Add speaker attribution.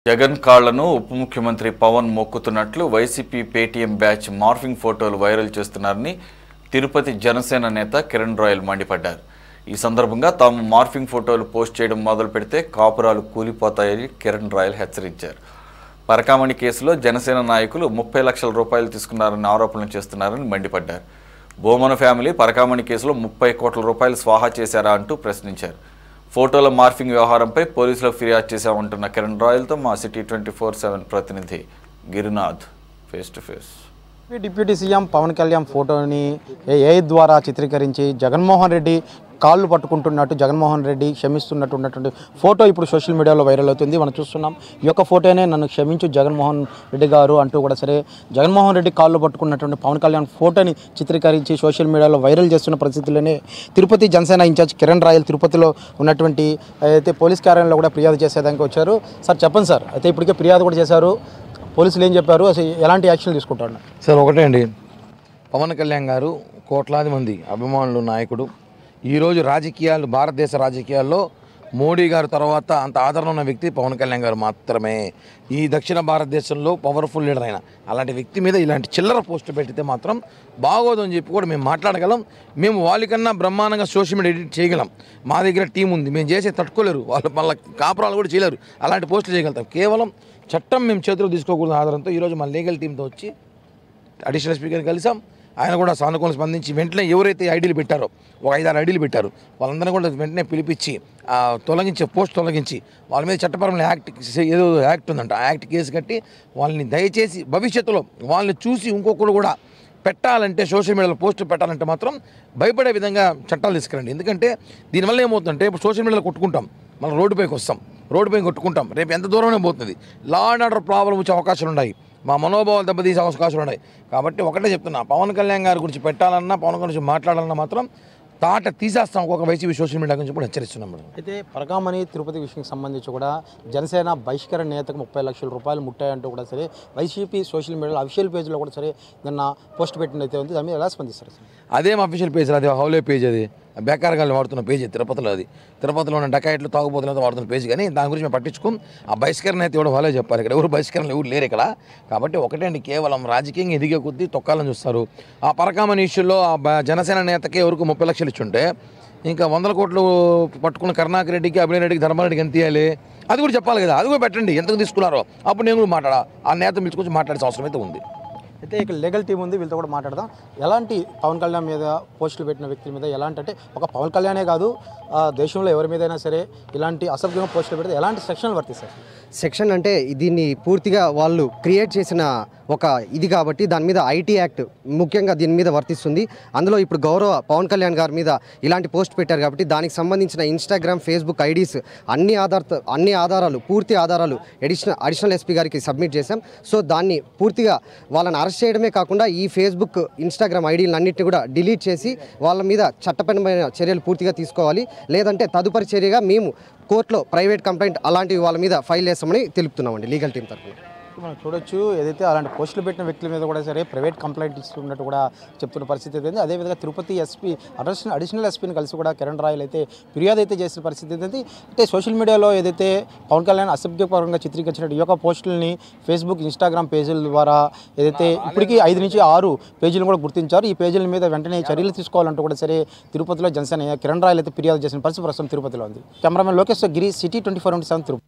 Speaker 1: జగన్ కాళ్లను ఉప ముఖ్యమంత్రి పవన్ మొక్కుతున్నట్లు వైసీపీ పేటీఎం బ్యాచ్ మార్ఫింగ్ ఫోటోలు వైరల్ చేస్తున్నారని తిరుపతి జనసేన నేత కిరణ్ రాయల్ మండిపడ్డారు. ఈ సందర్భంగా తాము మార్ఫింగ్ ఫోటోలు పోస్ట్ చేయడం మొదలు పెడితే కాపురాలు కూలిపోతాయని కిరణ్ రాయల్ హెచ్చరించారు. పరకామణి కేసులో జనసేన నాయకులు 30 లక్షల రూపాయలు తీసుకున్నారని ఆరోపణలు చేస్తున్నారని మండిపడ్డారు. బోమన ఫ్యామిలీ పరకామణి కేసులో 30 కోట్ల రూపాయలు స్వాహా చేశారా అంటూ ప్రశ్నించారు. ఫోటోల మార్ఫింగ్ వ్యవహారంపై పోలీసులకు ఫిర్యాదు చేశామంటున్న కిరణ్ రాయల్తో మా సిటీ 24/7 ప్రతినిధి Girinath face to face.
Speaker 2: Deputy CM Pawan Kalyan ఫోటోని ఏఐ ద్వారా చిత్రీకరించి జగన్మోహన్ రెడ్డి కాళ్ళు పట్టుకుంటున్నట్టు జగన్మోహన్ రెడ్డి క్షమిస్తున్నట్టు ఉన్నటువంటి ఫోటో ఇప్పుడు సోషల్ మీడియాలో వైరల్ అవుతుంది. మనం చూస్తున్నాం. ఈ యొక్క ఫోటోనే నన్ను క్షమించు జగన్మోహన్ రెడ్డి గారు అంటూ కూడా సరే జగన్మోహన్ రెడ్డి కాళ్ళు పట్టుకున్నటువంటి పవన్ కళ్యాణ్ ఫోటోని చిత్రీకరించి సోషల్ మీడియాలో వైరల్ చేస్తున్న పరిస్థితుల్లోనే తిరుపతి జనసేన ఇన్ఛార్జ్ కిరణ్ రాయల్ తిరుపతిలో ఉన్నటువంటి అయితే పోలీస్ కార్యాలయంలో కూడా ఫిర్యాదు చేసేదానికి వచ్చారు. సార్ చెప్పండి సార్, అయితే ఇప్పటికే ఫిర్యాదు కూడా చేశారు, పోలీసులు ఏం చెప్పారు, అసలు ఎలాంటి యాక్షన్ తీసుకుంటారు?
Speaker 3: సార్ ఒకటే అండి, పవన్ కళ్యాణ్ గారు కోట్లాది మంది అభిమానులు నాయకుడు. ఈరోజు రాజకీయాలు భారతదేశ రాజకీయాల్లో మోడీ గారు తర్వాత అంత ఆదరణ ఉన్న వ్యక్తి పవన్ కళ్యాణ్ గారు మాత్రమే. ఈ దక్షిణ భారతదేశంలో పవర్ఫుల్ లీడర్ అయిన అలాంటి వ్యక్తి మీద ఇలాంటి చిల్లర పోస్టు పెట్టితే మాత్రం బాగోదు అని చెప్పి కూడా మేము మాట్లాడగలం. మేము వాళ్ళకన్నా బ్రహ్మాండంగా సోషల్ మీడియా ఎడిట్ చేయగలం. మా దగ్గర టీం ఉంది, మేము చేసే తట్టుకోలేరు, వాళ్ళ కాపురాలు కూడా చేయలేరు. అలాంటి పోస్టులు చేయగలుగుతాం. కేవలం చట్టం మేము చేతిలో తీసుకోకూడదు ఆధారంతో ఈరోజు మా లీగల్ టీంతో వచ్చి అడిషనల్ స్పీకర్ని కలిసాం. ఆయన కూడా సానుకూలంగా స్పందించి వెంటనే ఎవరైతే ఐడీలు పెట్టారో ఒక 5-6 ఐడీలు పెట్టారు వాళ్ళందరూ కూడా వెంటనే పిలిపించి తొలగించి పోస్ట్ తొలగించి వాళ్ళ మీద చట్టపరమైన ఏదో యాక్ట్ ఉందంట, ఆ యాక్ట్ కేసు కట్టి వాళ్ళని దయచేసి భవిష్యత్తులో వాళ్ళని చూసి ఇంకొకరు కూడా పెట్టాలంటే సోషల్ మీడియాలో పోస్టులు పెట్టాలంటే మాత్రం భయపడే విధంగా చట్టాలు తీసుకురండి. ఎందుకంటే దీనివల్ల ఏమవుతుందంటే ఇప్పుడు సోషల్ మీడియాలో కొట్టుకుంటాం, మనం రోడ్డుపైకి వస్తాం, రోడ్డుపైకి కొట్టుకుంటాం, రేపు ఎంత దూరమే పోతుంది, లా అండ్ ఆర్డర్ ప్రాబ్లం వచ్చే అవకాశాలు ఉన్నాయి, మా మనోభావాలు దెబ్బతీసే అవకాశాలు ఉన్నాయి. కాబట్టి ఒకటే చెప్తున్నా, పవన్ కళ్యాణ్ గారి గురించి పెట్టాలన్నా పవన్ కళ్యాణ్ గురించి మాట్లాడాలన్నా మాత్రం తాట తీసేస్తాం ఒక్కొక్క వైసీపీ సోషల్ మీడియా గురించి కూడా హెచ్చరిస్తున్నాం మేడం.
Speaker 2: అయితే పరకామణి తిరుపతి విషయానికి సంబంధించి కూడా జనసేన బహిష్కరణ నేతకు 30 లక్షల రూపాయలు ముట్టాయంటూ కూడా సరే వైసీపీ సోషల్ మీడియాలో అఫీషియల్ పేజ్లో కూడా సరే నిన్న పోస్ట్ పెట్టిన అయితే ఉంది. దాని మీద ఎలా స్పందిస్తారు సార్?
Speaker 3: అదేం అఫీషియల్ పేజ్, అది హౌలే పేజ్, అది బేకారగాళ్ళు వాడుతున్న పేజీ తిరుపతిలో, అది తిరుపతిలో ఉన్న డకాయిట్లు తాగుబోతులతో వాడుతున్న పేజీ. కానీ దాని గురించి మేము పట్టించుకోం. ఆ బహిష్కరణ అయితే కూడా వాళ్ళే చెప్పారు, ఇక్కడ ఎవరు బహిష్కరణ ఎవరు లేరు ఇక్కడ. కాబట్టి ఒకటే అండి, కేవలం రాజకీయంగా ఎదిగే కొద్దీ తొక్కాలని చూస్తారు. ఆ పరకామణి ఇష్యూలో ఆ జనసేన నేతకే ఎవరికి 30 లక్షలు ఇచ్చుంటే ఇంకా 100 కోట్లు పట్టుకున్న కరుణాకర్ రెడ్డికి, అభినయ్ రెడ్డికి, ధర్మారెడ్డికి ఎంత ఇవ్వాలి అది కూడా చెప్పాలి కదా. అది కూడా పెట్టండి, ఎంతకు తీసుకున్నారో అప్పుడు నేను కూడా మాట్లాడా, ఆ నేత పిలుచుకొచ్చి మాట్లాడే అవసరం అయితే ఉంది.
Speaker 2: అయితే ఇక్కడ లీగల్ టీం ఉంది, వీళ్ళతో కూడా మాట్లాడదాం. ఎలాంటి పవన్ కళ్యాణ్ మీద పోస్టులు పెట్టిన వ్యక్తుల మీద ఎలాంటి అంటే ఒక పవన్ కళ్యాణే కాదు దేశంలో ఎవరి మీదైనా సరే ఇలాంటి అసభ్యంగా పోస్టులు పెడితే ఎలాంటి సెక్షన్లు వర్తిస్తాయి?
Speaker 4: సెక్షన్ అంటే దీన్ని పూర్తిగా వాళ్ళు క్రియేట్ చేసిన ఒక ఇది కాబట్టి దాని మీద ఐటీ యాక్ట్ ముఖ్యంగా దీని మీద వర్తిస్తుంది. అందులో ఇప్పుడు గౌరవ పవన్ కళ్యాణ్ గారి మీద ఇలాంటి పోస్ట్ పెట్టారు కాబట్టి దానికి సంబంధించిన ఇన్స్టాగ్రామ్, ఫేస్బుక్ ఐడీస్ అన్ని ఆధారాలు పూర్తి ఆధారాలు అడిషనల్ ఎస్పీ గారికి సబ్మిట్ చేశాం. సో దాన్ని పూర్తిగా వాళ్ళని అరెస్ట్ చేయడమే కాకుండా ఈ ఫేస్బుక్, ఇన్స్టాగ్రామ్ ఐడీలను అన్నింటినీ కూడా డిలీట్ చేసి వాళ్ళ మీద చట్టపరమైన చర్యలు పూర్తిగా తీసుకోవాలి. లేదంటే తదుపరి చర్యగా మేము కోర్టులో ప్రైవేట్ కంప్లైంట్ అలాంటివి వాళ్ళ మీద ఫైల్ చేస్తామని తెలుపుతున్నామండి లీగల్ టీం తరఫున.
Speaker 2: మనం చూడొచ్చు, ఏదైతే అలాంటి పోస్టులు పెట్టిన వ్యక్తుల మీద కూడా సరే ప్రైవేట్ కంప్లైంట్ ఇస్తున్నట్టు కూడా చెప్తున్న పరిస్థితి అయితే. అదేవిధంగా తిరుపతి ఎస్పీ అడిషనల్ ఎస్పీని కలిసి కూడా కిరణ్ రాయల్ అయితే ఫిర్యాదు అయితే చేసిన పరిస్థితి అయితే. అంటే సోషల్ మీడియాలో ఏదైతే పవన్ కళ్యాణ్ అసభ్యపరంగా చిత్రీకరించిన ఈ యొక్క పోస్టులని ఫేస్బుక్, ఇన్స్టాగ్రామ్ పేజీల ద్వారా ఏదైతే ఇప్పటికీ 5 నుంచి 6 పేజీలు కూడా గుర్తించారు. ఈ పేజీల మీద వెంటనే చర్యలు తీసుకోవాలంటూ కూడా సరే తిరుపతిలో జనసేన కిరణ్ రాయల్ అయితే ఫిర్యాదు చేసిన పరిస్థితి ప్రస్తుతం తిరుపతిలో ఉంది. కెమెరామెన్ లోకేష్ గిరి, సిటీ 24/7 తిరుపతి.